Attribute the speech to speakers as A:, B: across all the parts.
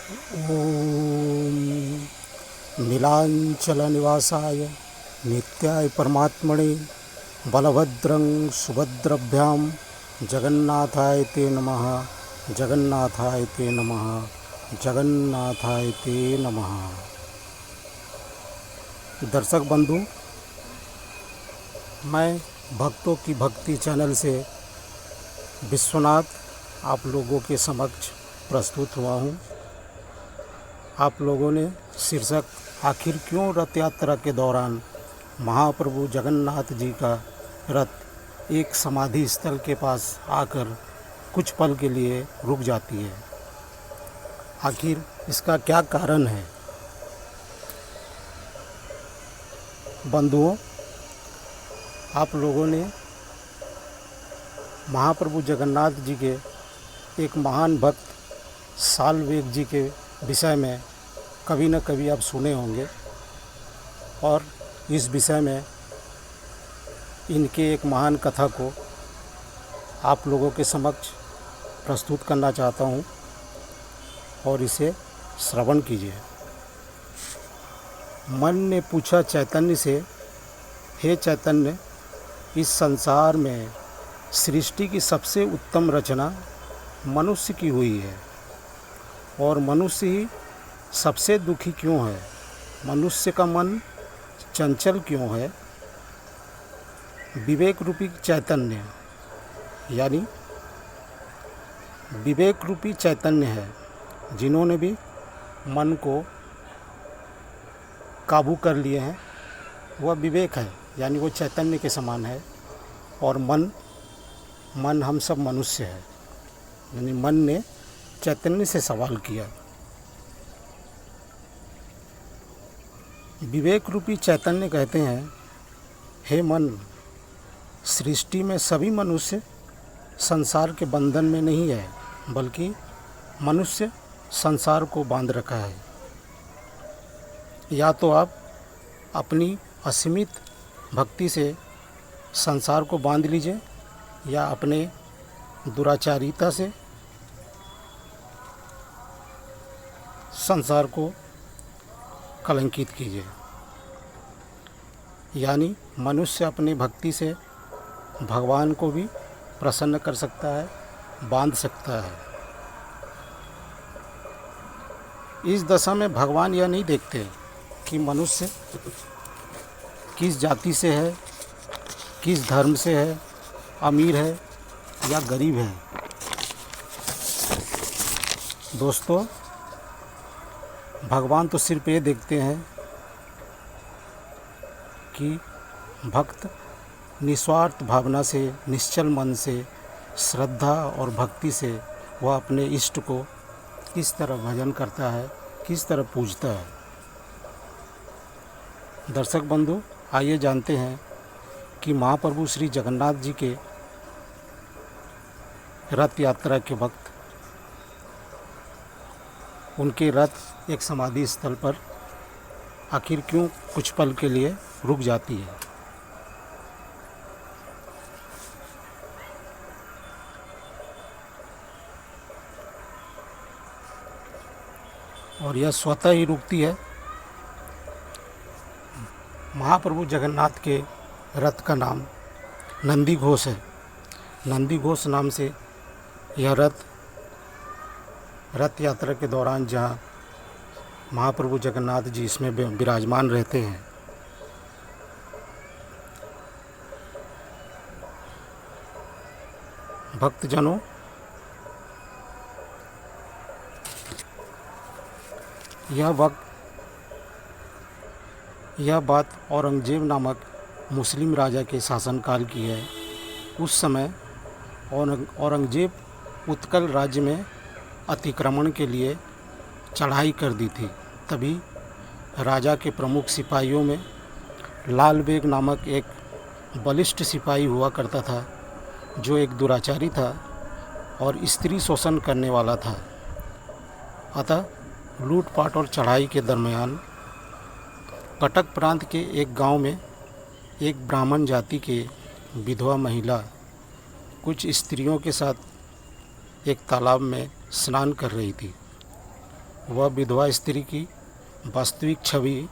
A: ओम नीलांचलनिवासाय नित्याय परमात्मने बलभद्रं सुभद्रभ्यां जगन्नाथाय ते नमः। जगन्नाथाय ते नमः। जगन्नाथाय ते नमः। दर्शक बंधु, मैं भक्तों की भक्ति चैनल से विश्वनाथ आप लोगों के समक्ष प्रस्तुत हुआ हूँ। आप लोगों ने शीर्षक आखिर क्यों रथ यात्रा के दौरान महाप्रभु जगन्नाथ जी का रथ एक समाधि स्थल के पास आकर कुछ पल के लिए रुक जाती है, आखिर इसका क्या कारण है। बंधुओं, आप लोगों ने महाप्रभु जगन्नाथ जी के एक महान भक्त साल्वेग जी के विषय में कभी न कभी आप सुने होंगे, और इस विषय में इनके एक महान कथा को आप लोगों के समक्ष प्रस्तुत करना चाहता हूँ, और इसे श्रवण कीजिए। मन ने पूछा चैतन्य से, हे चैतन्य, इस संसार में सृष्टि की सबसे उत्तम रचना मनुष्य की हुई है, और मनुष्य ही सबसे दुखी क्यों है? मनुष्य का मन चंचल क्यों है? विवेक रूपी चैतन्य, यानी विवेक रूपी चैतन्य है, जिन्होंने भी मन को काबू कर लिए हैं, वह विवेक है, यानी वो चैतन्य के समान है। और मन हम सब मनुष्य है, यानी मन ने चैतन्य से सवाल किया। विवेक रूपी चैतन्य कहते हैं, हे मन, सृष्टि में सभी मनुष्य संसार के बंधन में नहीं है, बल्कि मनुष्य संसार को बांध रखा है। या तो आप अपनी असीमित भक्ति से संसार को बांध लीजिए, या अपने दुराचारिता से संसार को कलंकित कीजिए। यानी मनुष्य अपनी भक्ति से भगवान को भी प्रसन्न कर सकता है, बांध सकता है। इस दशा में भगवान यह नहीं देखते कि मनुष्य किस जाति से है, किस धर्म से है, अमीर है या गरीब है। दोस्तों, भगवान तो सिर्फ ये देखते हैं कि भक्त निस्वार्थ भावना से, निश्चल मन से, श्रद्धा और भक्ति से वह अपने इष्ट को किस तरह भजन करता है, किस तरह पूजता है। दर्शक बंधु, आइए जानते हैं कि महाप्रभु श्री जगन्नाथ जी के रथ यात्रा के वक्त उनके रथ एक समाधि स्थल पर आखिर क्यों कुछ पल के लिए रुक जाती है। और यह स्वतः ही रुकती है। महाप्रभु जगन्नाथ के रथ का नाम नंदी घोष है। नंदी घोष नाम से यह रथ यात्रा के दौरान जहाँ महाप्रभु जगन्नाथ जी इसमें विराजमान रहते हैं, भक्तजनों, यह बात औरंगजेब नामक मुस्लिम राजा के शासनकाल की है। उस समय औरंगजेब उत्कल राज्य में अतिक्रमण के लिए चढ़ाई कर दी थी। तभी राजा के प्रमुख सिपाहियों में लाल बेग नामक एक बलिष्ठ सिपाही हुआ करता था, जो एक दुराचारी था और स्त्री शोषण करने वाला था। अतः लूटपाट और चढ़ाई के दरमियान कटक प्रांत के एक गांव में एक ब्राह्मण जाति के विधवा महिला कुछ स्त्रियों के साथ एक तालाब में स्नान कर रही थी। वह विधवा स्त्री की वास्तविक छवि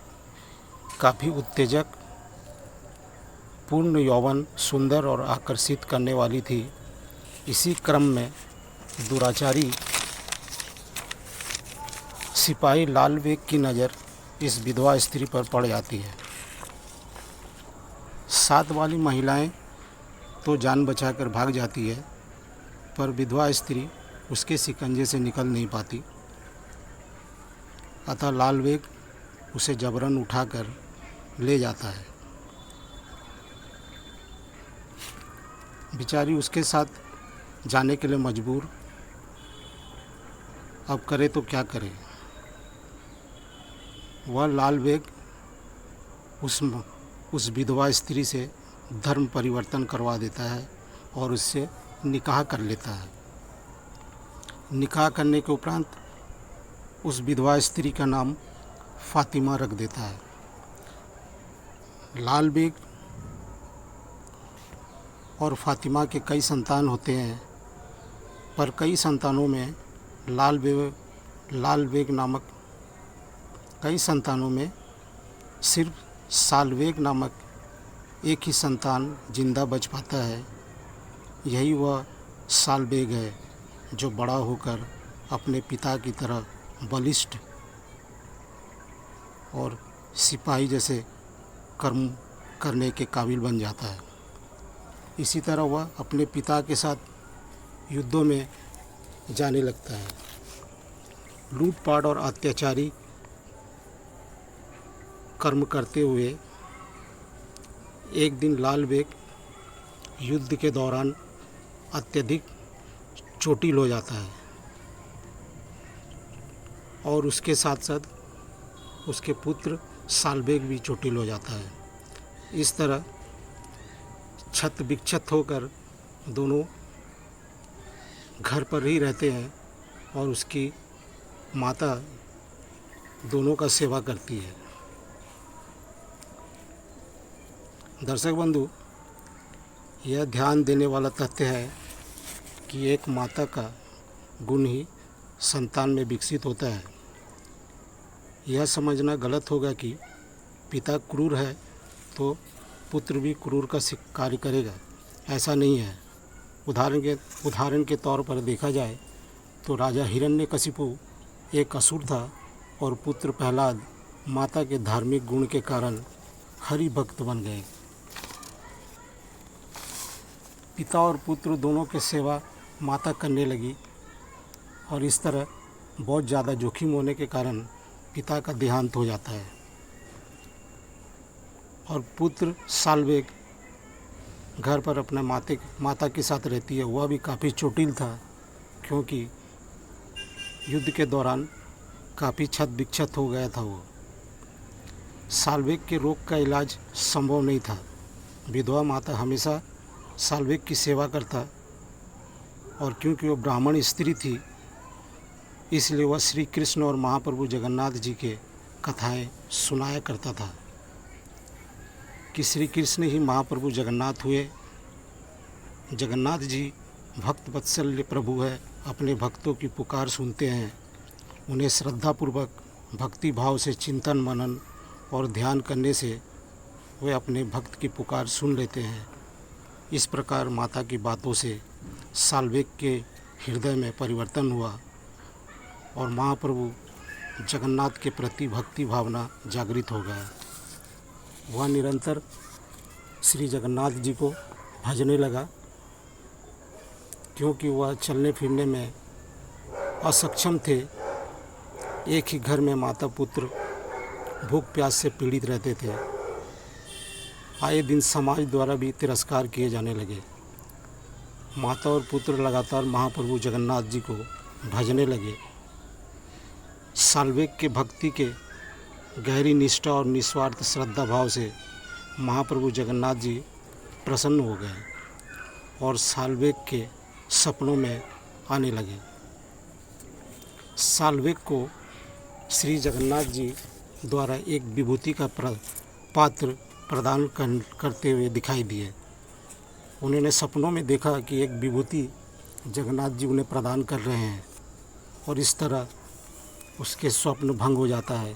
A: काफ़ी उत्तेजक, पूर्ण यौवन, सुंदर और आकर्षित करने वाली थी। इसी क्रम में दुराचारी सिपाही लाल बेग की नज़र इस विधवा स्त्री पर पड़ जाती है। साथ वाली महिलाएं तो जान बचाकर भाग जाती है, पर विधवा स्त्री उसके शिकंजे से निकल नहीं पाती। अतः लाल बेग उसे जबरन उठाकर ले जाता है। बेचारी उसके साथ जाने के लिए मजबूर। अब करे तो क्या करे। वह लाल बेग उस विधवा स्त्री से धर्म परिवर्तन करवा देता है और उससे निकाह कर लेता है। निकाह करने के उपरांत उस विधवा स्त्री का नाम फातिमा रख देता है। लाल बेग और फातिमा के कई संतान होते हैं, पर कई संतानों में सिर्फ सालबेग नामक एक ही संतान जिंदा बच पाता है। यही वह सालबेग है जो बड़ा होकर अपने पिता की तरह बलिष्ठ और सिपाही जैसे कर्म करने के काबिल बन जाता है। इसी तरह वह अपने पिता के साथ युद्धों में जाने लगता है। लूटपाट और अत्याचारी कर्म करते हुए एक दिन लाल बेग युद्ध के दौरान अत्यधिक चोटिल हो जाता है और उसके साथ साथ उसके पुत्र सालबेग भी चोटिल हो जाता है। इस तरह छत विक्षत होकर दोनों घर पर ही रहते हैं और उसकी माता दोनों का सेवा करती है। दर्शक बंधु, यह ध्यान देने वाला तथ्य है कि एक माता का गुण ही संतान में विकसित होता है। यह समझना गलत होगा कि पिता क्रूर है तो पुत्र भी क्रूर का कार्य करेगा। ऐसा नहीं है। उदाहरण के तौर पर देखा जाए तो राजा हिरण्यकशिपु एक असुर था और पुत्र प्रहलाद माता के धार्मिक गुण के कारण हरि भक्त बन गए। पिता और पुत्र दोनों की सेवा माता करने लगी और इस तरह बहुत ज़्यादा जोखिम होने के कारण पिता का देहांत हो जाता है और पुत्र सालबेग घर पर अपने माता के साथ रहती है। वह भी काफ़ी चोटिल था क्योंकि युद्ध के दौरान काफ़ी क्षत विक्षत हो गया था। वो सालबेग के रोग का इलाज संभव नहीं था। विधवा माता हमेशा सालबेग की सेवा करता और क्योंकि वो ब्राह्मण स्त्री थी इसलिए वह श्री कृष्ण और महाप्रभु जगन्नाथ जी के कथाएं सुनाया करता था कि श्री कृष्ण ही महाप्रभु जगन्नाथ हुए। जगन्नाथ जी भक्त वत्सल्य प्रभु है, अपने भक्तों की पुकार सुनते हैं, उन्हें श्रद्धापूर्वक भक्ति भाव से चिंतन मनन और ध्यान करने से वे अपने भक्त की पुकार सुन लेते हैं। इस प्रकार माता की बातों से सालबेग के हृदय में परिवर्तन हुआ और महाप्रभु जगन्नाथ के प्रति भक्ति भावना जागृत हो गया। वह निरंतर श्री जगन्नाथ जी को भजने लगा क्योंकि वह चलने फिरने में असक्षम थे। एक ही घर में माता पुत्र भूख प्यास से पीड़ित रहते थे। आए दिन समाज द्वारा भी तिरस्कार किए जाने लगे। माता और पुत्र लगातार महाप्रभु जगन्नाथ जी को भजने लगे। सालबेग के भक्ति के गहरी निष्ठा और निस्वार्थ श्रद्धा भाव से महाप्रभु जगन्नाथ जी प्रसन्न हो गए और सालबेग के सपनों में आने लगे। सालबेग को श्री जगन्नाथ जी द्वारा एक विभूति का पात्र प्रदान करते हुए दिखाई दिए। उन्होंने सपनों में देखा कि एक विभूति जगन्नाथ जी उन्हें प्रदान कर रहे हैं और इस तरह उसके स्वप्न भंग हो जाता है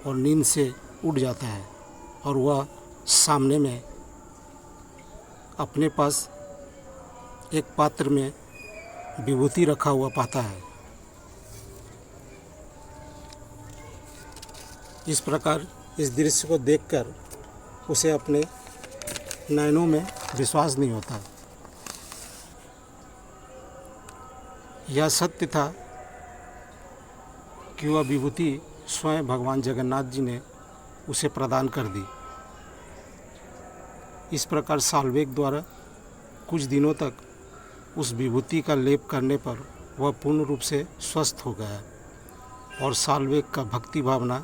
A: और नींद से उठ जाता है और वह सामने में अपने पास एक पात्र में विभूति रखा हुआ पाता है। इस प्रकार इस दृश्य को देखकर उसे अपने नयनों में विश्वास नहीं होता। यह सत्य था कि वह विभूति स्वयं भगवान जगन्नाथ जी ने उसे प्रदान कर दी। इस प्रकार साल्वेग द्वारा कुछ दिनों तक उस विभूति का लेप करने पर वह पूर्ण रूप से स्वस्थ हो गया और साल्वेग का भक्ति भावना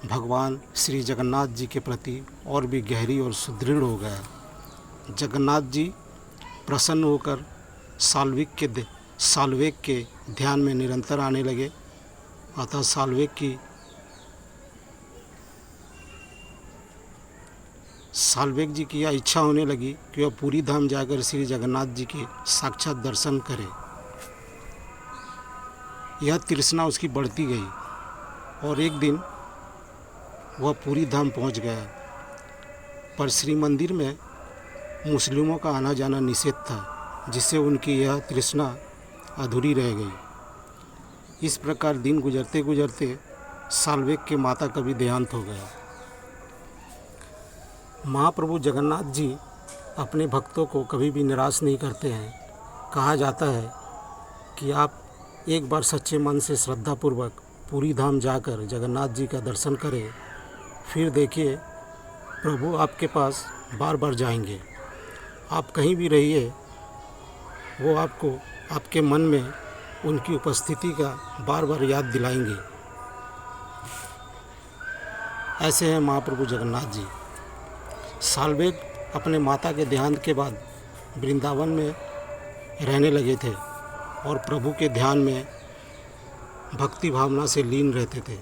A: भगवान श्री जगन्नाथ जी के प्रति और भी गहरी और सुदृढ़ हो गया। जगन्नाथ जी प्रसन्न होकर साल्वेग के ध्यान में निरंतर आने लगे। अतः साल्वेग जी की यह इच्छा होने लगी कि वह पूरी धाम जाकर श्री जगन्नाथ जी के साक्षात दर्शन करे। यह तृष्णा उसकी बढ़ती गई और एक दिन वह पूरी धाम पहुंच गया, पर श्री मंदिर में मुस्लिमों का आना जाना निषेध था, जिससे उनकी यह तृष्णा अधूरी रह गई। इस प्रकार दिन गुजरते गुजरते साल्वेग के माता का भी देहांत हो गया। महाप्रभु जगन्नाथ जी अपने भक्तों को कभी भी निराश नहीं करते हैं। कहा जाता है कि आप एक बार सच्चे मन से श्रद्धापूर्वक पूरी धाम जाकर जगन्नाथ जी का दर्शन करें, फिर देखिए प्रभु आपके पास बार बार जाएंगे। आप कहीं भी रहिए, वो आपको आपके मन में उनकी उपस्थिति का बार बार याद दिलाएंगे। ऐसे हैं महाप्रभु जगन्नाथ जी। साल्वेग अपने माता के देहांत के बाद वृंदावन में रहने लगे थे और प्रभु के ध्यान में भक्ति भावना से लीन रहते थे।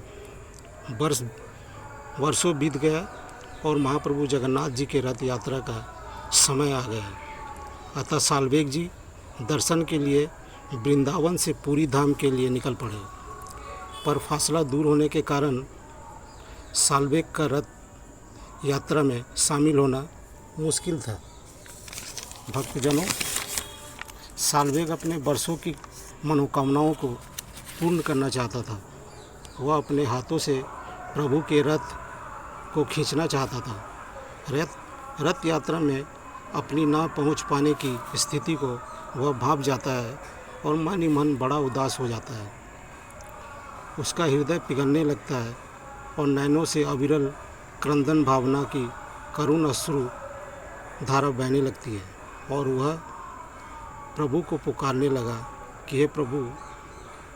A: वर्षों बीत गया और महाप्रभु जगन्नाथ जी के रथ यात्रा का समय आ गया। अतः साल्वेग जी दर्शन के लिए वृंदावन से पूरी धाम के लिए निकल पड़े, पर फासला दूर होने के कारण साल्वेग का रथ यात्रा में शामिल होना मुश्किल था। भक्तजनों, साल्वेग अपने वर्षों की मनोकामनाओं को पूर्ण करना चाहता था। वह अपने हाथों से प्रभु के रथ को खींचना चाहता था। रथ यात्रा में अपनी ना पहुंच पाने की स्थिति को वह भांप जाता है और मन ही मन बड़ा उदास हो जाता है। उसका हृदय पिघलने लगता है और नैनों से अविरल क्रंदन भावना की करुण अश्रु धारा बहने लगती है और वह प्रभु को पुकारने लगा कि हे प्रभु,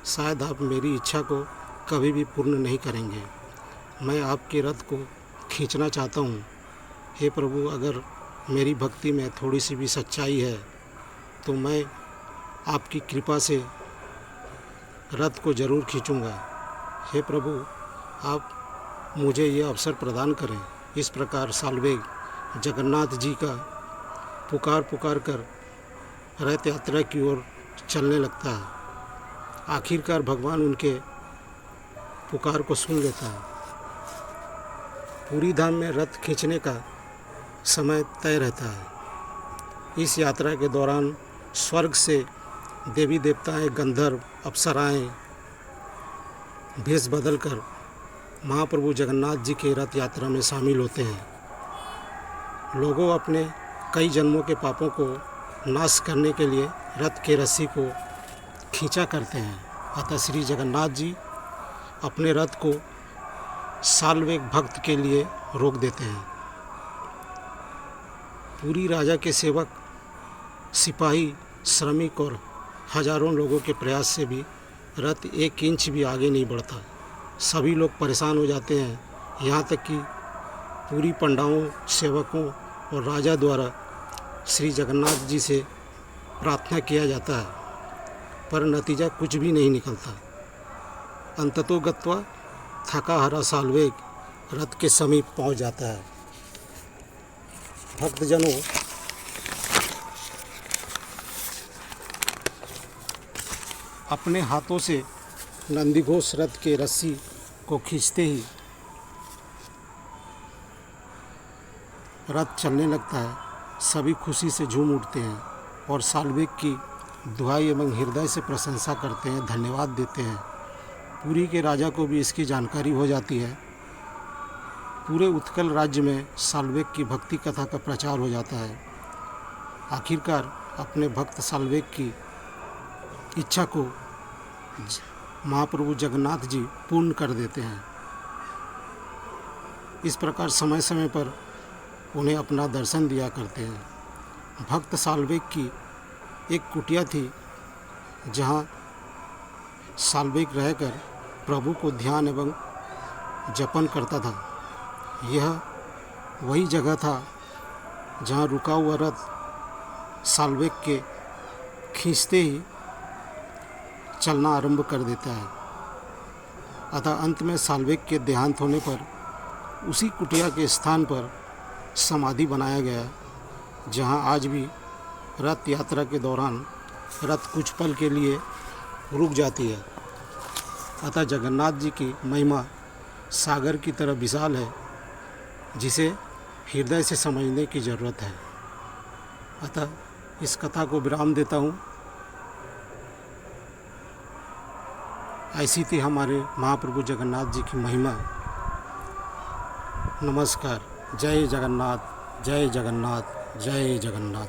A: शायद आप मेरी इच्छा को कभी भी पूर्ण नहीं करेंगे। मैं आपके रथ को खींचना चाहता हूँ। हे प्रभु, अगर मेरी भक्ति में थोड़ी सी भी सच्चाई है तो मैं आपकी कृपा से रथ को ज़रूर खींचूँगा। हे प्रभु, आप मुझे यह अवसर प्रदान करें। इस प्रकार साल्वेग जगन्नाथ जी का पुकार कर रथ यात्रा की ओर चलने लगता है। आखिरकार भगवान उनके पुकार को सुन लेता है। पूरी धाम में रथ खींचने का समय तय रहता है। इस यात्रा के दौरान स्वर्ग से देवी देवताएं, गंधर्व, अप्सराएं भेष बदलकर महाप्रभु जगन्नाथ जी के रथ यात्रा में शामिल होते हैं। लोगों अपने कई जन्मों के पापों को नाश करने के लिए रथ के रस्सी को खींचा करते हैं। अतः श्री जगन्नाथ जी अपने रथ को साल्वेग भक्त के लिए रोक देते हैं। पूरी राजा के सेवक, सिपाही, श्रमिक और हजारों लोगों के प्रयास से भी रथ 1 इंच भी आगे नहीं बढ़ता। सभी लोग परेशान हो जाते हैं, यहाँ तक कि पूरी पंडाओं, सेवकों और राजा द्वारा श्री जगन्नाथ जी से प्रार्थना किया जाता है, पर नतीजा कुछ भी नहीं निकलता। अंततोगत्वा थका हारा साल्वेग रथ के समीप पहुंच जाता है। भक्तजनों, अपने हाथों से नंदीघोष रथ के रस्सी को खींचते ही रथ चलने लगता है। सभी खुशी से झूम उठते हैं और साल्वेग की दुहाई एवं हृदय से प्रशंसा करते हैं, धन्यवाद देते हैं। पुरी के राजा को भी इसकी जानकारी हो जाती है। पूरे उत्कल राज्य में साल्वेग की भक्ति कथा का प्रचार हो जाता है। आखिरकार अपने भक्त साल्वेग की इच्छा को महाप्रभु जगन्नाथ जी पूर्ण कर देते हैं। इस प्रकार समय समय पर उन्हें अपना दर्शन दिया करते हैं। भक्त साल्वेग की एक कुटिया थी जहाँ साल्वेग रहकर प्रभु को ध्यान एवं जपन करता था। यह वही जगह था जहाँ रुका हुआ रथ साल्वेग के खींचते ही चलना आरंभ कर देता है। अतः अंत में साल्वेग के देहांत होने पर उसी कुटिया के स्थान पर समाधि बनाया गया, जहां आज भी रथ यात्रा के दौरान रथ कुछ पल के लिए रुक जाती है। अतः जगन्नाथ जी की महिमा सागर की तरह विशाल है, जिसे हृदय से समझने की ज़रूरत है। अतः इस कथा को विराम देता हूँ। ऐसी थी हमारे महाप्रभु जगन्नाथ जी की महिमा। नमस्कार। जय जगन्नाथ, जय जगन्नाथ, जय जगन्नाथ।